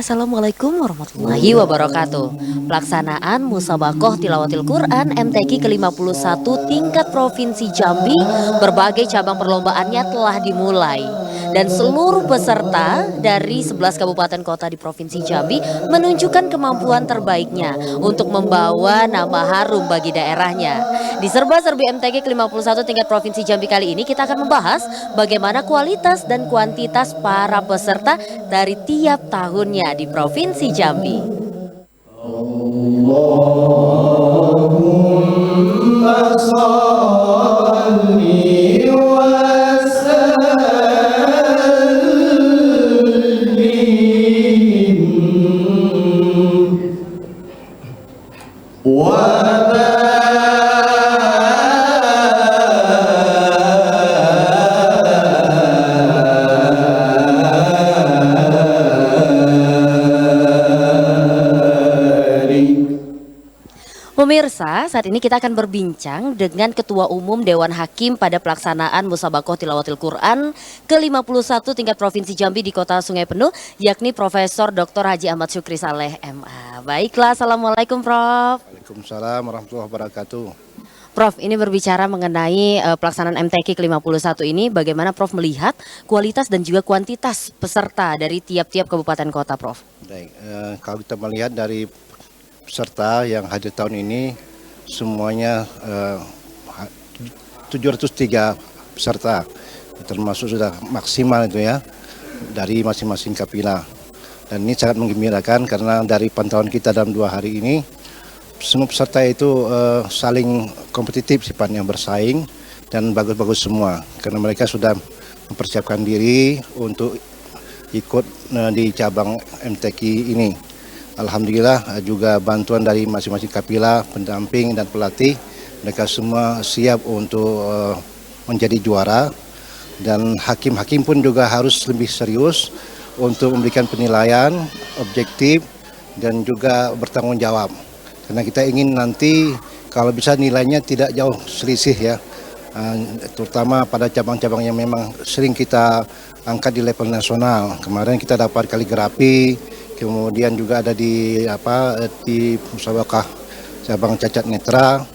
Assalamualaikum warahmatullahi wabarakatuh. Pelaksanaan Musabaqah Tilawatil Quran MTQ ke-51 tingkat Provinsi Jambi, berbagai cabang perlombaannya telah dimulai. Dan seluruh peserta dari 11 kabupaten kota di Provinsi Jambi menunjukkan kemampuan terbaiknya untuk membawa nama harum bagi daerahnya. Di serba-serbi MTQ ke-51 tingkat Provinsi Jambi kali ini kita akan membahas bagaimana kualitas dan kuantitas para peserta dari tiap tahunnya di Provinsi Jambi. Allahumma shalli wa sallim Pemirsa, saat ini kita akan berbincang dengan Ketua Umum Dewan Hakim pada pelaksanaan Musabaqah Tilawatil Quran ke-51 tingkat Provinsi Jambi di Kota Sungai Penuh, yakni Profesor Dr. Haji Ahmad Syukri Saleh MA. Baiklah, Assalamualaikum Prof. Waalaikumsalam warahmatullahi wabarakatuh. Prof, ini berbicara mengenai pelaksanaan MTQ ke-51 ini, bagaimana Prof melihat kualitas dan juga kuantitas peserta dari tiap-tiap kabupaten kota, Prof? Baik, kalau kita melihat dari peserta yang hadir tahun ini semuanya 703 peserta, termasuk sudah maksimal itu ya dari masing-masing kapilah. Dan ini sangat menggembirakan karena dari pantauan kita dalam 2 hari ini semua peserta itu saling kompetitif sifatnya, bersaing dan bagus-bagus semua karena mereka sudah mempersiapkan diri untuk ikut di cabang MTQ ini. Alhamdulillah juga bantuan dari masing-masing kapilah, pendamping dan pelatih, mereka semua siap untuk menjadi juara, dan hakim-hakim pun juga harus lebih serius untuk memberikan penilaian objektif dan juga bertanggung jawab. Karena kita ingin nanti kalau bisa nilainya tidak jauh selisih ya, terutama pada cabang-cabang yang memang sering kita angkat di level nasional. Kemarin kita dapat kaligrafi, kemudian juga ada di musabaqah cabang cacat netra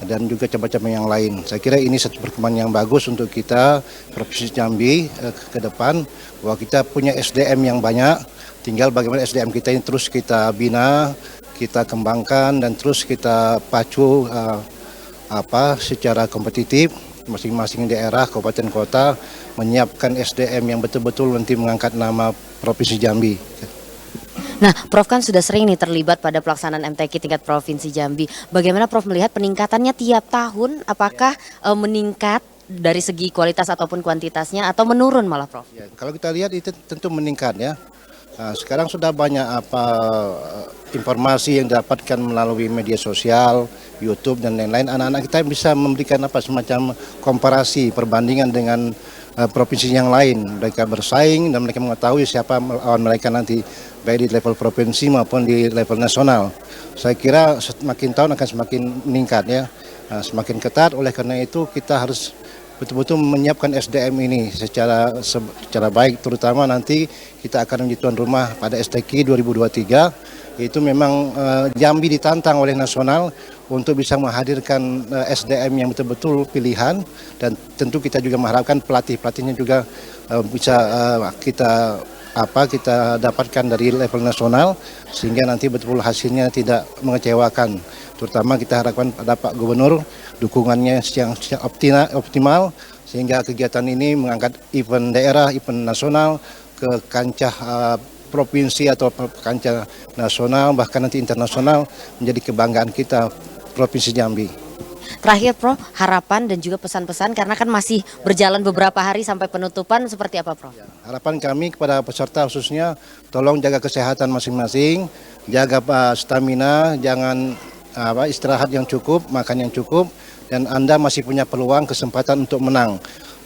dan juga cabang-cabang yang lain. Saya kira ini satu perkembangan yang bagus untuk kita Provinsi Jambi ke depan, bahwa kita punya SDM yang banyak, tinggal bagaimana SDM kita ini terus kita bina, kita kembangkan dan terus kita pacu secara kompetitif. Masing-masing daerah, kabupaten kota menyiapkan SDM yang betul-betul nanti mengangkat nama Provinsi Jambi. Nah, Prof kan sudah sering nih terlibat pada pelaksanaan MTQ tingkat Provinsi Jambi. Bagaimana Prof melihat peningkatannya tiap tahun? Apakah meningkat dari segi kualitas ataupun kuantitasnya, atau menurun malah, Prof? Ya, kalau kita lihat itu tentu meningkat ya. Sekarang sudah banyak informasi yang didapatkan melalui media sosial, YouTube dan lain-lain. Anak-anak kita bisa memberikan semacam komparasi, perbandingan dengan provinsi yang lain. Mereka bersaing dan mereka mengetahui siapa lawan mereka nanti, baik di level provinsi maupun di level nasional. Saya kira semakin tahun akan semakin meningkat ya, semakin ketat. Oleh karena itu kita harus betul-betul menyiapkan SDM ini secara baik, terutama nanti kita akan menjadi tuan rumah pada STQ 2023. Itu memang Jambi ditantang oleh nasional untuk bisa menghadirkan SDM yang betul-betul pilihan, dan tentu kita juga mengharapkan pelatih-pelatihnya juga bisa kita dapatkan dari level nasional, sehingga nanti betul-betul hasilnya tidak mengecewakan. Terutama kita harapkan pada Pak Gubernur dukungannya yang optimal, sehingga kegiatan ini mengangkat event daerah, event nasional ke kancah provinsi atau kancah nasional, bahkan nanti internasional, menjadi kebanggaan kita Provinsi Jambi. Terakhir Prof, harapan dan juga pesan-pesan karena kan masih berjalan beberapa hari sampai penutupan, seperti apa Prof? Harapan kami kepada peserta khususnya, tolong jaga kesehatan masing-masing, jaga stamina, jangan istirahat yang cukup, makan yang cukup, dan Anda masih punya peluang, kesempatan untuk menang.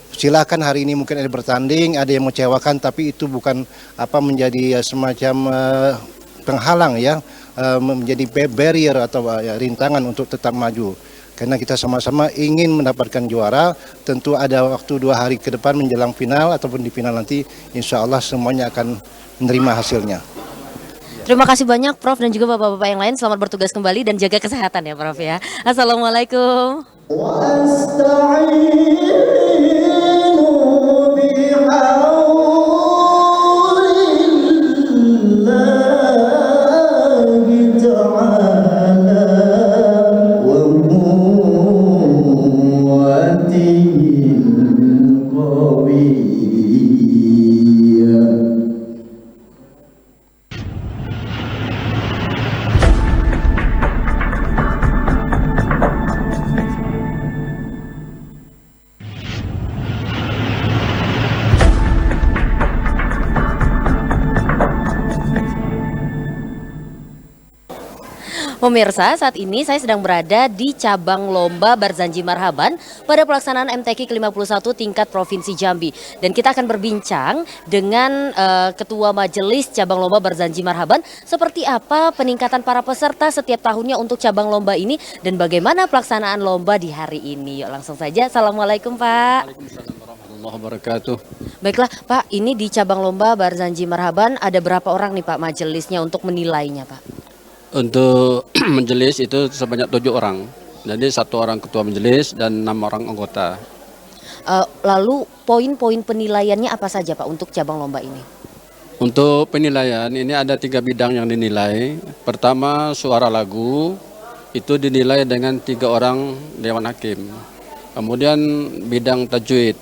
Silakan hari ini mungkin ada bertanding, ada yang mengecewakan, tapi itu bukan menjadi semacam penghalang ya, menjadi barrier atau rintangan untuk tetap maju. Karena kita sama-sama ingin mendapatkan juara, tentu ada waktu 2 hari ke depan menjelang final ataupun di final nanti, insya Allah semuanya akan menerima hasilnya. Terima kasih banyak Prof dan juga Bapak-bapak yang lain. Selamat bertugas kembali dan jaga kesehatan ya Prof ya. Assalamualaikum. Pemirsa, saat ini saya sedang berada di cabang lomba Barzanji Marhaban pada pelaksanaan MTQ ke-51 tingkat Provinsi Jambi. Dan kita akan berbincang dengan Ketua Majelis Cabang Lomba Barzanji Marhaban seperti apa peningkatan para peserta setiap tahunnya untuk cabang lomba ini dan bagaimana pelaksanaan lomba di hari ini. Yuk langsung saja. Assalamualaikum Pak. Waalaikumsalam warahmatullahi wabarakatuh. Baiklah Pak, ini di cabang lomba Barzanji Marhaban ada berapa orang nih Pak majelisnya untuk menilainya Pak? Untuk majelis itu sebanyak 7 orang. Jadi 1 orang ketua majelis dan 6 orang anggota. Lalu poin-poin penilaiannya apa saja Pak untuk cabang lomba ini? Untuk penilaian ini ada 3 bidang yang dinilai. Pertama suara lagu itu dinilai dengan 3 orang dewan hakim. Kemudian bidang tajwid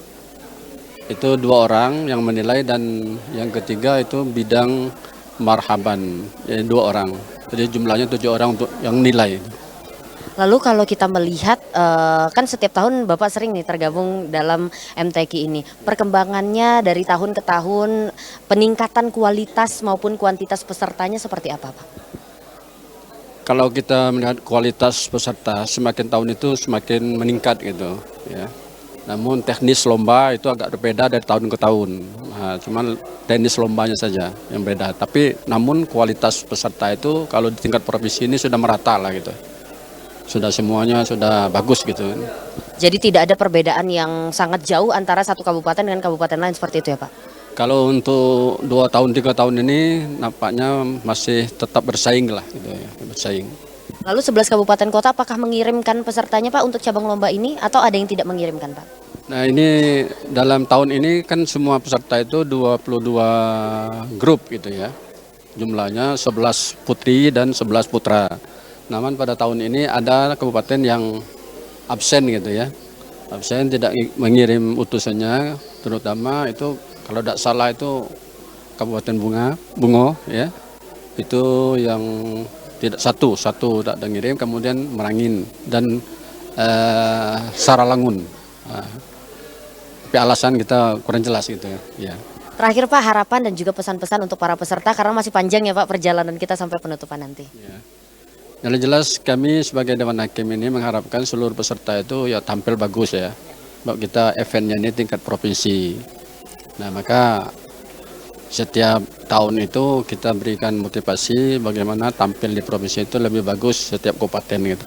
itu 2 orang yang menilai dan yang ketiga itu bidang marhaban 2 orang. Jadi jumlahnya 7 orang untuk yang nilai. Lalu kalau kita melihat kan setiap tahun Bapak sering nih tergabung dalam MTQ ini. Perkembangannya dari tahun ke tahun, peningkatan kualitas maupun kuantitas pesertanya seperti apa Pak? Kalau kita melihat kualitas peserta semakin tahun itu semakin meningkat gitu ya. Namun teknis lomba itu agak berbeda dari tahun ke tahun. Nah, cuman teknis lombanya saja yang beda. Tapi namun kualitas peserta itu kalau di tingkat provinsi ini sudah merata lah gitu. Sudah semuanya sudah bagus gitu. Jadi tidak ada perbedaan yang sangat jauh antara satu kabupaten dengan kabupaten lain seperti itu ya Pak? Kalau untuk 2 tahun 3 tahun ini nampaknya masih tetap bersaing lah gitu ya, bersaing. Lalu 11 kabupaten kota apakah mengirimkan pesertanya Pak untuk cabang lomba ini atau ada yang tidak mengirimkan Pak? Nah ini dalam tahun ini kan semua peserta itu 22 grup gitu ya. Jumlahnya 11 putri dan 11 putra. Namun pada tahun ini ada kabupaten yang absen gitu ya. Absen tidak mengirim utusannya, terutama itu kalau tidak salah itu Kabupaten Bungo ya. Itu yang tidak satu tidak ada ngirim, kemudian Merangin dan Saralangun. Tapi alasan kita kurang jelas gitu ya. Terakhir Pak, harapan dan juga pesan-pesan untuk para peserta karena masih panjang ya Pak perjalanan kita sampai penutupan nanti. Ya. Yang jelas kami sebagai Dewan Hakim ini mengharapkan seluruh peserta itu ya tampil bagus ya. Bahwa kita eventnya ini tingkat provinsi. Nah maka setiap tahun itu kita berikan motivasi bagaimana tampil di provinsi itu lebih bagus setiap kabupaten gitu.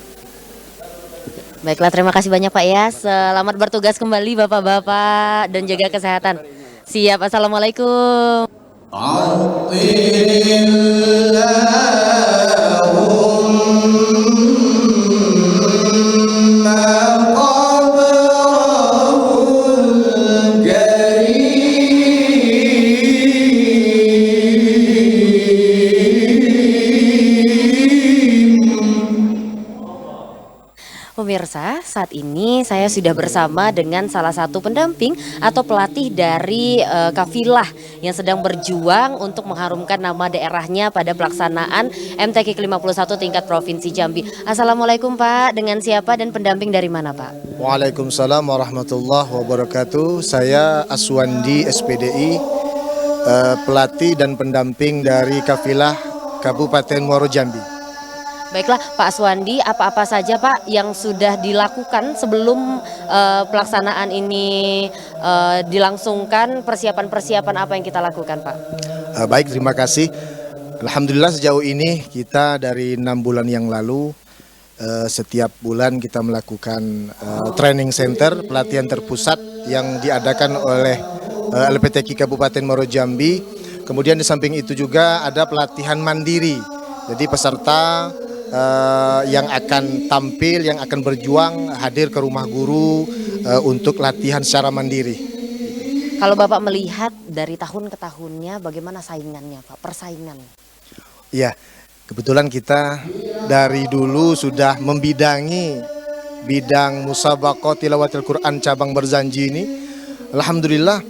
Baiklah, terima kasih banyak Pak ya. Selamat bertugas kembali Bapak-bapak dan jaga kesehatan. Siap, Assalamualaikum. Pemirsa, saat ini saya sudah bersama dengan salah satu pendamping atau pelatih dari kafilah yang sedang berjuang untuk mengharumkan nama daerahnya pada pelaksanaan MTQ ke-51 tingkat Provinsi Jambi. Assalamualaikum Pak, dengan siapa dan pendamping dari mana Pak? Waalaikumsalam warahmatullahi wabarakatuh. Saya Aswandi SPDI, pelatih dan pendamping dari kafilah Kabupaten Muaro Jambi. Baiklah Pak Aswandi, apa-apa saja Pak yang sudah dilakukan sebelum pelaksanaan ini dilangsungkan, persiapan-persiapan apa yang kita lakukan Pak? Baik, terima kasih. Alhamdulillah sejauh ini kita dari 6 bulan yang lalu setiap bulan kita melakukan training center, pelatihan terpusat yang diadakan oleh LPTQ Kabupaten Muaro Jambi. Kemudian di samping itu juga ada pelatihan mandiri. Jadi peserta yang akan tampil, yang akan berjuang hadir ke rumah guru untuk latihan secara mandiri. Kalau Bapak melihat dari tahun ke tahunnya bagaimana saingannya Pak, persaingan? Ya, kebetulan kita dari dulu sudah membidangi bidang musabaqah tilawatil Quran cabang Barzanji ini. Alhamdulillah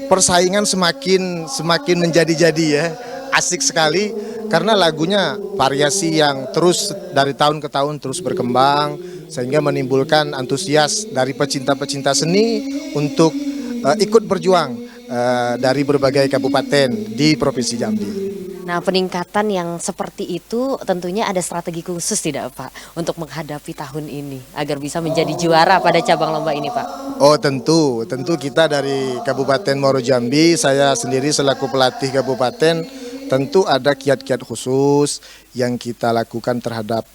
persaingan semakin menjadi-jadi ya. Asik sekali karena lagunya variasi yang terus dari tahun ke tahun terus berkembang sehingga menimbulkan antusias dari pecinta-pecinta seni untuk ikut berjuang dari berbagai kabupaten di Provinsi Jambi. Nah, peningkatan yang seperti itu tentunya ada strategi khusus tidak Pak untuk menghadapi tahun ini agar bisa menjadi juara pada cabang lomba ini Pak? Oh tentu kita dari Kabupaten Muaro Jambi, saya sendiri selaku pelatih kabupaten tentu ada kiat-kiat khusus yang kita lakukan terhadap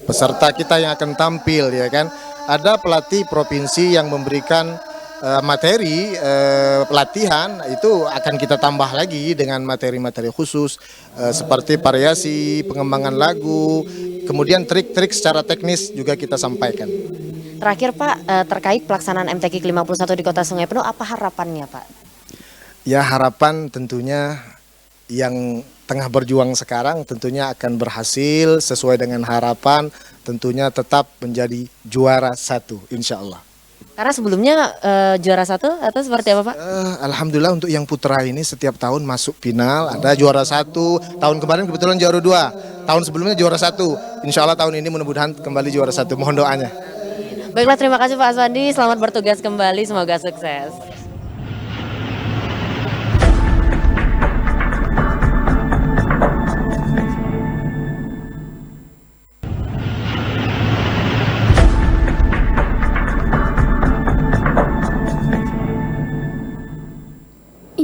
peserta kita yang akan tampil ya kan. Ada pelatih provinsi yang memberikan materi pelatihan itu akan kita tambah lagi dengan materi-materi khusus seperti variasi, pengembangan lagu, kemudian trik-trik secara teknis juga kita sampaikan. Terakhir Pak, terkait pelaksanaan MTQ ke-51 di Kota Sungai Penuh, apa harapannya Pak? Ya harapan tentunya yang tengah berjuang sekarang tentunya akan berhasil sesuai dengan harapan, tentunya tetap menjadi juara 1 insya Allah. Karena sebelumnya juara 1 atau seperti apa Pak? Alhamdulillah untuk yang putra ini setiap tahun masuk final, ada juara 1, tahun kemarin kebetulan juara 2, tahun sebelumnya juara 1, insya Allah tahun ini mudah-mudahan kembali juara 1, mohon doanya. Baiklah, terima kasih Pak Aswandi, selamat bertugas kembali, semoga sukses.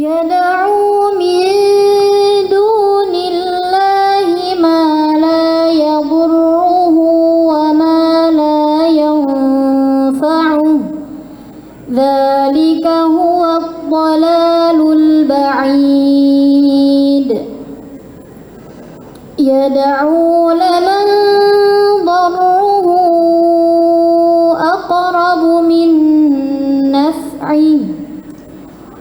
يدعو من دون الله ما لا يضره وما لا ينفعه ذلك هو الضلال البعيد يدعو لمن ضره أقرب من نفعه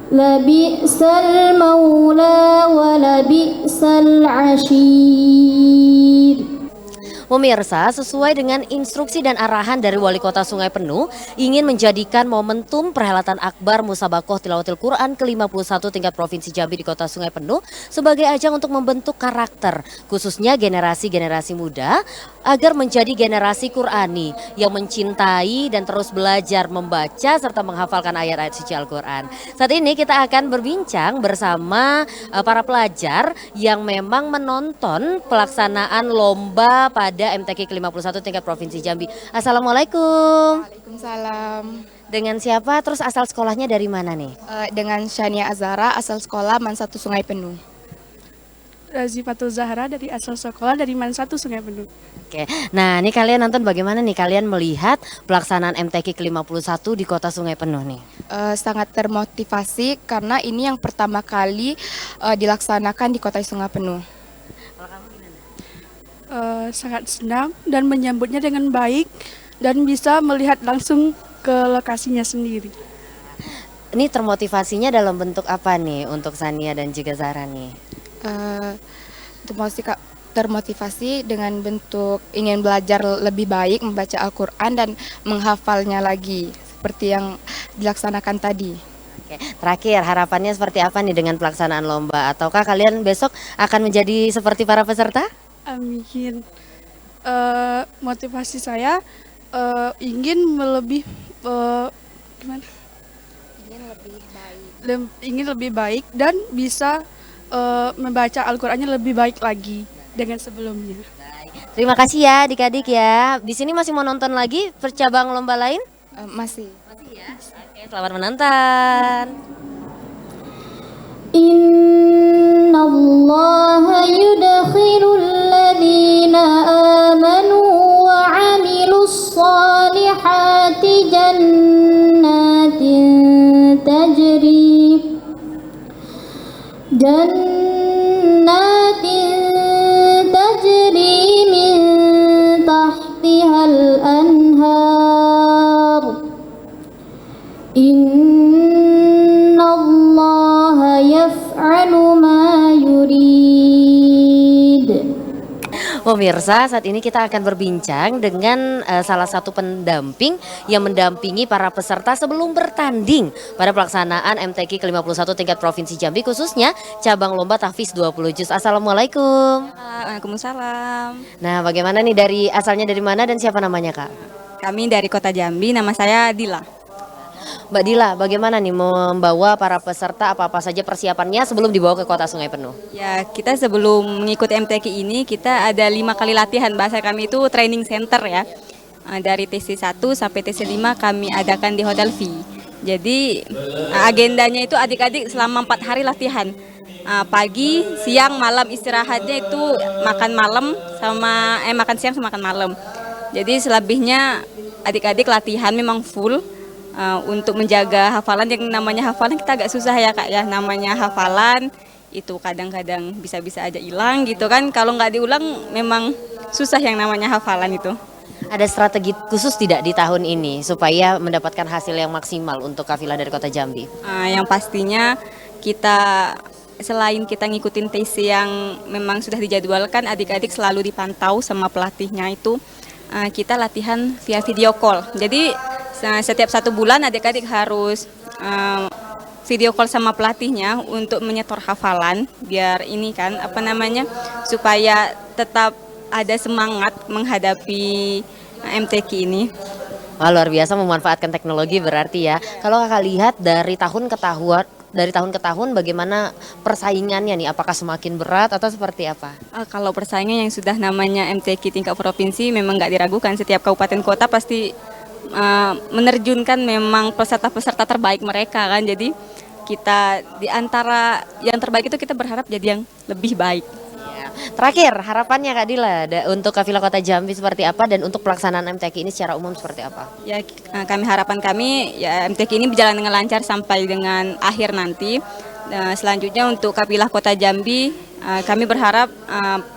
لبئس المولى ولبئس العشير. Pemirsa, sesuai dengan instruksi dan arahan dari Wali Kota Sungai Penuh, ingin menjadikan momentum perhelatan akbar Musabaqah Tilawatil Quran ke-51 tingkat Provinsi Jambi di Kota Sungai Penuh sebagai ajang untuk membentuk karakter, khususnya generasi-generasi muda, agar menjadi generasi Qurani yang mencintai dan terus belajar membaca serta menghafalkan ayat-ayat suci Al-Quran. Saat ini kita akan berbincang bersama para pelajar yang memang menonton pelaksanaan lomba pada MTQ ke-51 tingkat Provinsi Jambi. Assalamualaikum. Waalaikumsalam. Dengan siapa? Terus asal sekolahnya dari mana nih? Dengan Shania Azara, asal sekolah Man 1 Sungai Penuh. Razifatul Zahra dari asal sekolah dari Man 1 Sungai Penuh. Oke, nah ini kalian nonton bagaimana nih? Kalian melihat pelaksanaan MTQ ke-51 di Kota Sungai Penuh nih? Sangat termotivasi karena ini yang pertama kali dilaksanakan di Kota Sungai Penuh. Sangat senang dan menyambutnya dengan baik dan bisa melihat langsung ke lokasinya sendiri. Ini termotivasinya dalam bentuk apa nih untuk Sania dan juga Zara nih? Termotivasi dengan bentuk ingin belajar lebih baik, membaca Al-Quran dan menghafalnya lagi seperti yang dilaksanakan tadi. Oke, terakhir harapannya seperti apa nih dengan pelaksanaan lomba? Ataukah kalian besok akan menjadi seperti para peserta? Amin. Motivasi saya ingin ingin lebih baik dan bisa membaca Al-Qur'annya lebih baik lagi dengan sebelumnya. Terima kasih ya adik-adik ya. Di sini masih mau nonton lagi percabang lomba lain? Masih. Masih ya. Oke, selamat menonton. Inna Allah yudkhilul ladhina amanu wa amilus salihati jannatin jannatin tajri min tahtihal anhar innallaha yaf'alu ma yurid. Pemirsa, saat ini kita akan berbincang dengan salah satu pendamping yang mendampingi para peserta sebelum bertanding pada pelaksanaan MTQ ke-51 tingkat Provinsi Jambi, khususnya cabang lomba tahfiz 20 juz. Assalamualaikum. Waalaikumsalam. Nah, bagaimana nih asalnya dari mana dan siapa namanya, Kak? Kami dari Kota Jambi, nama saya Dila. Mbak Dila, bagaimana nih membawa para peserta, apa-apa saja persiapannya sebelum dibawa ke Kota Sungai Penuh? Ya, kita sebelum mengikuti MTQ ini kita ada 5 kali latihan, bahasa kami itu training center ya. Dari TC1 sampai TC5 kami adakan di Hotel V. Jadi agendanya itu adik-adik selama 4 hari latihan. Pagi, siang, malam, istirahatnya itu makan siang sama makan malam. Jadi selebihnya adik-adik latihan memang full. Untuk menjaga hafalan, yang namanya hafalan kita agak susah ya Kak ya, namanya hafalan itu kadang-kadang bisa-bisa aja hilang gitu kan, kalau nggak diulang memang susah yang namanya hafalan itu. Ada strategi khusus tidak di tahun ini supaya mendapatkan hasil yang maksimal untuk kafilah dari Kota Jambi? Yang pastinya kita selain kita ngikutin TC yang memang sudah dijadwalkan, adik-adik selalu dipantau sama pelatihnya itu. Kita latihan via video call, jadi setiap 1 bulan adik-adik harus video call sama pelatihnya untuk menyetor hafalan, biar ini kan supaya tetap ada semangat menghadapi MTQ ini. Wah, luar biasa memanfaatkan teknologi berarti ya. Kalau Kakak lihat dari tahun ke tahun bagaimana persaingannya nih? Apakah semakin berat atau seperti apa? Kalau persaingan yang sudah namanya MTQ tingkat provinsi memang nggak diragukan, setiap kabupaten kota pasti menerjunkan memang peserta-peserta terbaik mereka kan. Jadi kita di antara yang terbaik itu kita berharap jadi yang lebih baik. Terakhir, harapannya Kak Dila untuk kafilah Kota Jambi seperti apa dan untuk pelaksanaan MTQ ini secara umum seperti apa? Ya, harapan kami ya MTQ ini berjalan dengan lancar sampai dengan akhir nanti. Selanjutnya untuk kafilah Kota Jambi, kami berharap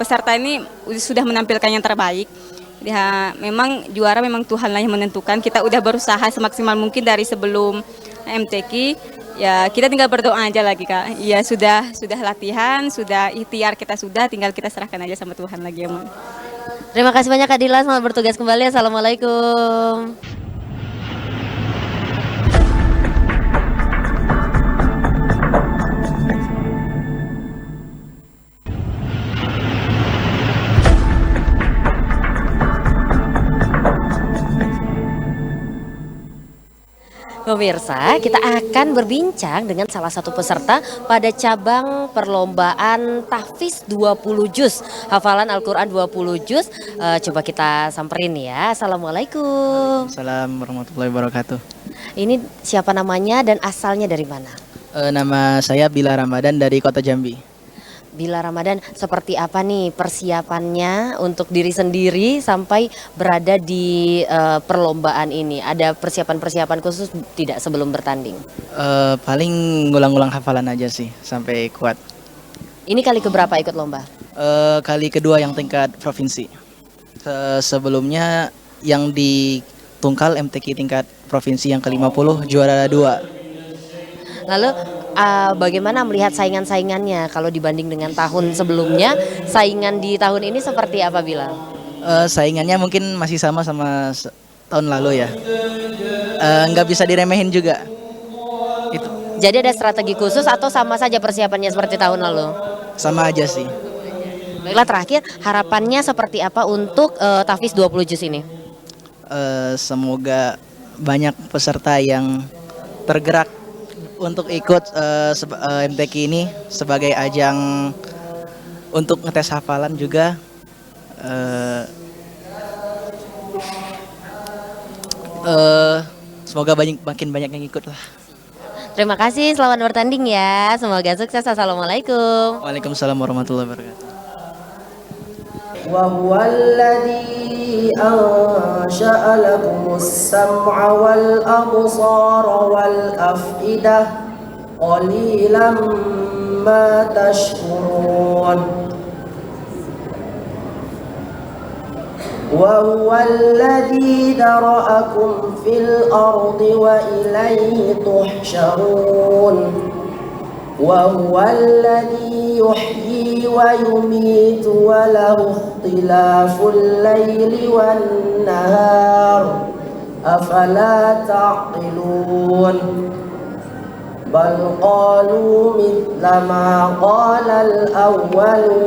peserta ini sudah menampilkan yang terbaik. Ya, memang juara memang Tuhanlah yang menentukan. Kita udah berusaha semaksimal mungkin dari sebelum MTQ. Ya, kita tinggal berdoa aja lagi Kak. Ya sudah latihan, sudah ikhtiar kita tinggal kita serahkan aja sama Tuhan lagi ya. Terima kasih banyak Kak Dila, selamat bertugas kembali. Assalamualaikum. Pemirsa, kita akan berbincang dengan salah satu peserta pada cabang perlombaan tahfiz 20 juz, hafalan Al-Quran 20 juz. Coba kita samperin ya. Assalamualaikum. Assalamualaikum warahmatullahi wabarakatuh. Ini siapa namanya dan asalnya dari mana? Nama saya Bila Ramadan dari Kota Jambi. Bila Ramadan, seperti apa nih persiapannya untuk diri sendiri sampai berada di perlombaan ini? Ada persiapan-persiapan khusus tidak sebelum bertanding? Paling ngulang-ngulang hafalan aja sih sampai kuat. Ini kali keberapa ikut lomba? Kali kedua yang tingkat provinsi. Sebelumnya yang di Tungkal MTQ tingkat provinsi yang ke-50 juara 2. Lalu bagaimana melihat saingan-saingannya kalau dibanding dengan tahun sebelumnya? Saingan di tahun ini seperti apa Bilal? Saingannya mungkin masih sama tahun lalu ya. Nggak bisa diremehin juga. Itu. Jadi ada strategi khusus atau sama saja persiapannya seperti tahun lalu? Sama aja sih. Baiklah, terakhir harapannya seperti apa untuk tahfiz 20 juz ini? Semoga banyak peserta yang tergerak untuk ikut MTQ ini sebagai ajang untuk ngetes hafalan juga. Semoga makin banyak yang ikut lah. Terima kasih, selamat bertanding ya. Semoga sukses. Assalamualaikum. Waalaikumsalam warahmatullahi wabarakatuh. وهو الذي أنشأ لكم السمع والأبصار والأفئدة قليلا ما تشكرون وهو الذي ذرأكم في الأرض وإليه تحشرون وهو الذي يحيي ويميت وله اختلاف الليل والنهار أفلا تعقلون بل قالوا مثل ما قال الأولون